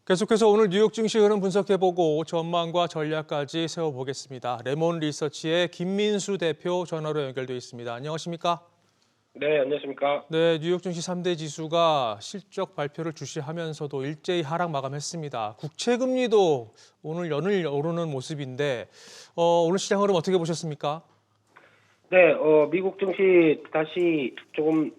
계속해서 오늘 뉴욕 증시 흐름 분석해보고 전망과 전략까지 세워보겠습니다. 레몬 리서치의 김민수 대표 전화로 연결돼 있습니다. 안녕하십니까? 네, 안녕하십니까. 네, 뉴욕 증시 3대 지수가 실적 발표를 주시하면서도 일제히 하락 마감했습니다. 국채 금리도 오늘 연일 오르는 모습인데 오늘 시장 흐름 어떻게 보셨습니까? 네, 미국 증시 다시 조금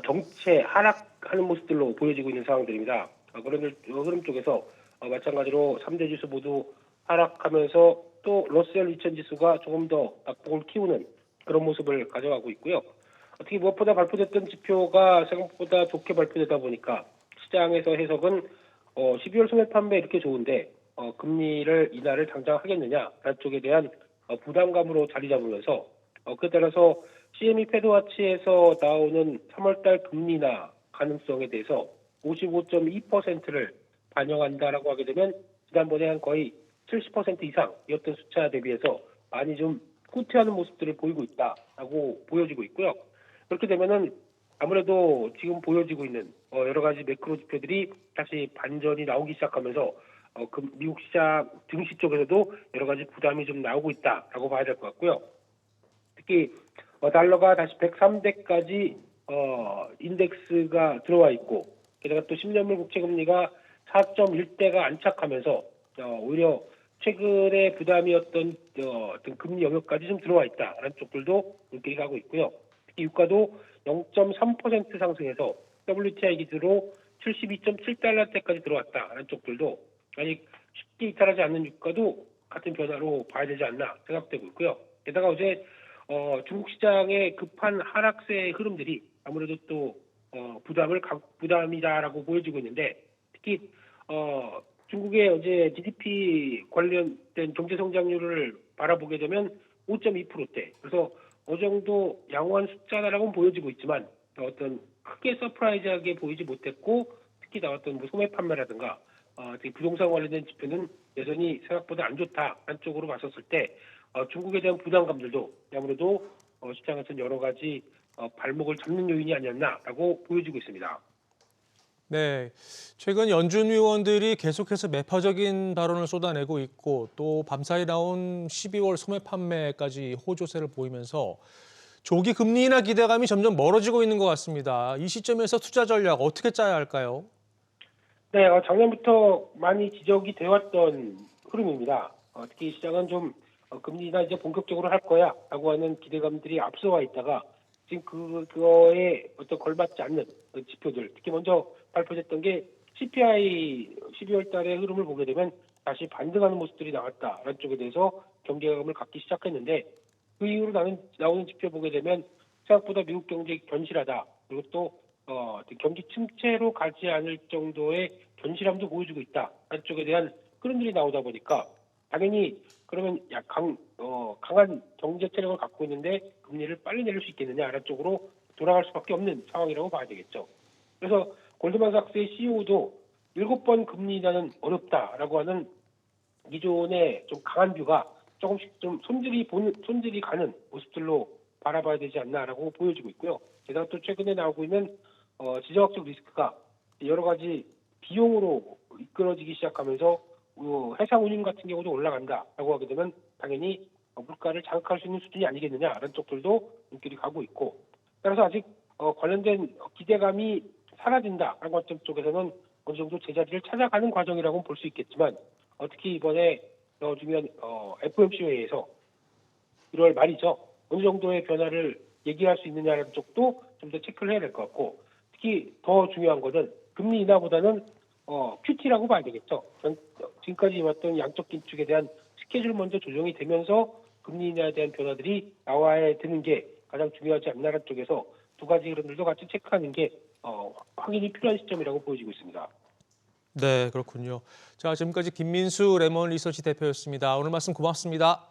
정체 하락하는 모습들로 보여지고 있는 상황들입니다. 그런 흐름 쪽에서 마찬가지로 3대 지수 모두 하락하면서 또 러셀 2000 지수가 조금 더 낙폭을 키우는 그런 모습을 가져가고 있고요. 특히 무엇보다 발표됐던 지표가 생각보다 좋게 발표되다 보니까 시장에서 해석은 12월 소매 판매 이렇게 좋은데 금리를 인하를 당장 하겠느냐라는 쪽에 대한 부담감으로 자리 잡으면서 그에 따라서 CME 패드와치에서 나오는 3월달 금리 인하 가능성에 대해서 55.2%를 반영한다라고 하게 되면 지난번에 한 거의 70% 이상이었던 숫자 대비해서 많이 좀 후퇴하는 모습들을 보이고 있다라고 보여지고 있고요. 그렇게 되면은 아무래도 지금 보여지고 있는 여러 가지 매크로 지표들이 다시 반전이 나오기 시작하면서 미국 시장 증시 쪽에서도 여러 가지 부담이 좀 나오고 있다라고 봐야 될 것 같고요. 특히 달러가 다시 103대까지 인덱스가 들어와 있고 게다가 또 10년물 국채 금리가 4.1대가 안착하면서 오히려 최근에 부담이었던 어떤 금리 영역까지 좀 들어와 있다라는 쪽들도 눈길이 가고 있고요. 특히 유가도 0.3% 상승해서 WTI 기준으로 72.7달러대까지 들어왔다라는 쪽들도 아직 쉽게 이탈하지 않는 유가도 같은 변화로 봐야 되지 않나 생각되고 있고요. 게다가 어제 중국 시장의 급한 하락세의 흐름들이 아무래도 또 부담이다라고 보여지고 있는데 특히 중국의 어제 GDP 관련된 경제 성장률을 바라보게 되면 5.2%대. 그래서 어느 정도 양호한 숫자라고는 보여지고 있지만 어떤 크게 서프라이즈하게 보이지 못했고 특히 나왔던 뭐 소매 판매라든가 특히 부동산 관련된 지표는 여전히 생각보다 안 좋다라는 쪽으로 봤었을 때 중국에 대한 부담감들도 아무래도 시장에서는 여러 가지 발목을 잡는 요인이 아니었나라고 보여지고 있습니다. 네, 최근 연준 위원들이 계속해서 매파적인 발언을 쏟아내고 있고 또 밤사이 나온 12월 소매 판매까지 호조세를 보이면서 조기 금리 인하 기대감이 점점 멀어지고 있는 것 같습니다. 이 시점에서 투자 전략 어떻게 짜야 할까요? 네, 작년부터 많이 지적이 되었던 흐름입니다. 특히 시장은 좀 금리 인하 이제 본격적으로 할 거야라고 하는 기대감들이 앞서와 있다가 지금 그거에 어떤 걸맞지 않는 그 지표들, 특히 먼저 발표됐던 게 CPI 12월 달의 흐름을 보게 되면 다시 반등하는 모습들이 나왔다라는 쪽에 대해서 경계감을 갖기 시작했는데 그 이후로 나오는 지표 보게 되면 생각보다 미국 경제 견실하다. 그리고 또 경기 침체로 가지 않을 정도의 견실함도 보여주고 있다라는 쪽에 대한 흐름들이 나오다 보니까 당연히 그러면 강한 경제 체력을 갖고 있는데 금리를 빨리 내릴 수 있겠느냐라는 쪽으로 돌아갈 수밖에 없는 상황이라고 봐야 되겠죠. 그래서 골드만삭스의 CEO도 7번 금리 인하는 어렵다라고 하는 기존의 좀 강한 뷰가 조금씩 좀 손질이 가는 모습들로 바라봐야 되지 않나라고 보여지고 있고요. 게다가 또 최근에 나오고 있는 지정학적 리스크가 여러 가지 비용으로 이끌어지기 시작하면서 해상 운임 같은 경우도 올라간다라고 하게 되면 당연히 물가를 자극할 수 있는 수준이 아니겠느냐라는 쪽들도 눈길이 가고 있고 따라서 아직 관련된 기대감이 사라진다라는 관점 쪽에서는 어느 정도 제자리를 찾아가는 과정이라고 볼 수 있겠지만 특히 이번에 중요한 FOMC 회의에서 1월 말이죠. 어느 정도의 변화를 얘기할 수 있느냐는 쪽도 좀 더 체크를 해야 될 것 같고 특히 더 중요한 것은 금리 인하보다는 QT라고 봐야 되겠죠. 지금까지 왔던 양적 긴축에 대한 스케줄 먼저 조정이 되면서 금리 인하에 대한 변화들이 나와야 되는 게 가장 중요하지 않나라는 쪽에서 두 가지 흐름들도 같이 체크하는 게 확인이 필요한 시점이라고 보여지고 있습니다. 네, 그렇군요. 자, 지금까지 김민수 레몬 리서치 대표였습니다. 오늘 말씀 고맙습니다.